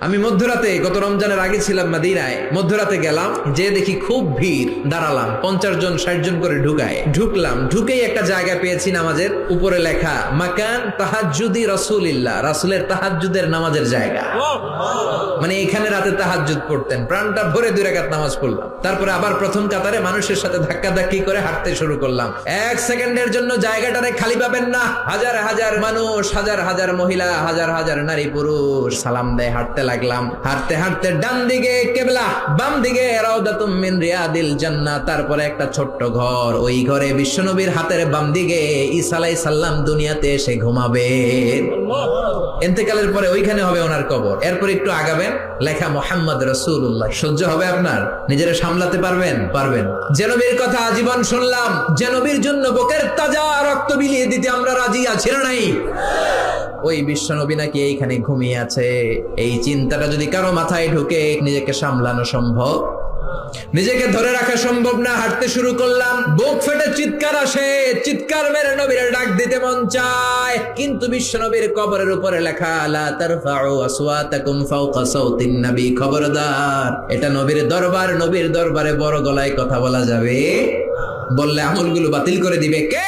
আমি মধ্যরাতে গত রমজানের আগে ছিলাম মদিনায়, মধ্যরাতে গেলাম, যে দেখি খুব ভিড়, দাঁড়ালাম, 50 জন 60 জন করে ঢুকলাম, ঢুকেই একটা জায়গা পেয়েছি নামাজের, উপরে লেখা মাকান তাহাজ্জুদি রাসূলিল্লাহ, রাসূলের তাহাজ্জুদের নামাজের জায়গা। মানে এখানে রাতে তাহাজ্জুদ পড়তেন, প্রাণটা ভরে 2 রাকাত নামাজ পড়লাম। তারপরে আবার প্রথম কাতারে মানুষের সাথে ধাক্কাধাক্কি করে হাঁটতে শুরু করলাম। 1 সেকেন্ডের জন্য জায়গাটারে খালি পাবেন না। হাজার হাজার মানুষ, হাজার হাজার মহিলা, হাজার হাজার নারী পুরুষ সালাম দেয়। হাঁটতে লাগলাম, হাঁটতে হাঁটতে ডান দিকে কিবলা, বাম দিকে রাউদাতুম মিন রিয়াদিল জান্নাহ, তারপরে একটা ছোট্ট ঘর, ওই ঘরে বিশ্বনবীর হাতের বাম দিকে ঈসা আলাইহিস সালাম দুনিয়াতে এসে ঘুমাবেন। ইন্তেকালের পরে ওইখানে হবে ওনার কবর। এরপর একটু আগাবেন, লেখা মুহাম্মদ রাসূলুল্লাহ। সহ্য হবে আপনার? নিজেরা সামলাতে পারবেন? পারবেন। যে নবীর কথা আজীবন শুনলাম, যে নবীর জন্য বুকের তাজা রক্ত বিলিয়ে দিতে আমরা রাজি আছি না নাই? ওই বিশ্ব নবী নাকি এইখানে ঘুমিয়ে আছে। এই চিন্তাটা যদি কারো মাথায় ঢুকে, নিজেকে সামলানো সম্ভব? নিজেকে ধরে রাখা সম্ভব না। হাঁটতে শুরু করলাম, বুক ফেটে চিৎকার আসে, চিৎকার মেরে নবীর ডাক দিতে মন চায়, কিন্তু বিশ্ব নবীর কবরের উপরে লেখা লা তারফাউ আসওয়াতাকুম ফাওকা সাউতিন নবী, খবরদার, এটা নবীর দরবার, নবীর দরবারে বড় গলায় কথা বলা যাবে, বললে আমলগুলো বাতিল করে দিবে কে?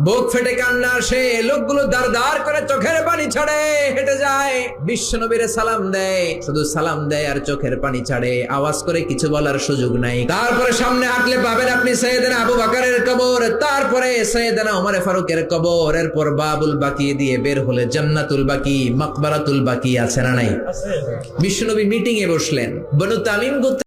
বুক ফেটে কান্না আসে, লোকগুলো দাঁড় দাঁড় করে চোখের পানি ছাড়ে, হেঁটে যায়, বিশ্ব নবীরে সালাম দেয়, শুধু সালাম দেয় আর চোখের পানি ছাড়ে, আওয়াজ করে কিছু বলার সুযোগ নাই। তারপরে সামনে হাঁটলে পাবেন আপনি সাইয়েদনা আবু বকরের কবর, তারপরে সাইয়েদনা ওমর ফারুকের কবর, এরপর বাবুল বাকি দিয়ে বের হলে জান্নাতুল বাকি, মাকবারাতুল বাকি আছে না নাই? বিশ্ব নবী মিটিং এ বসলেন, বনু তামিম গোত্রের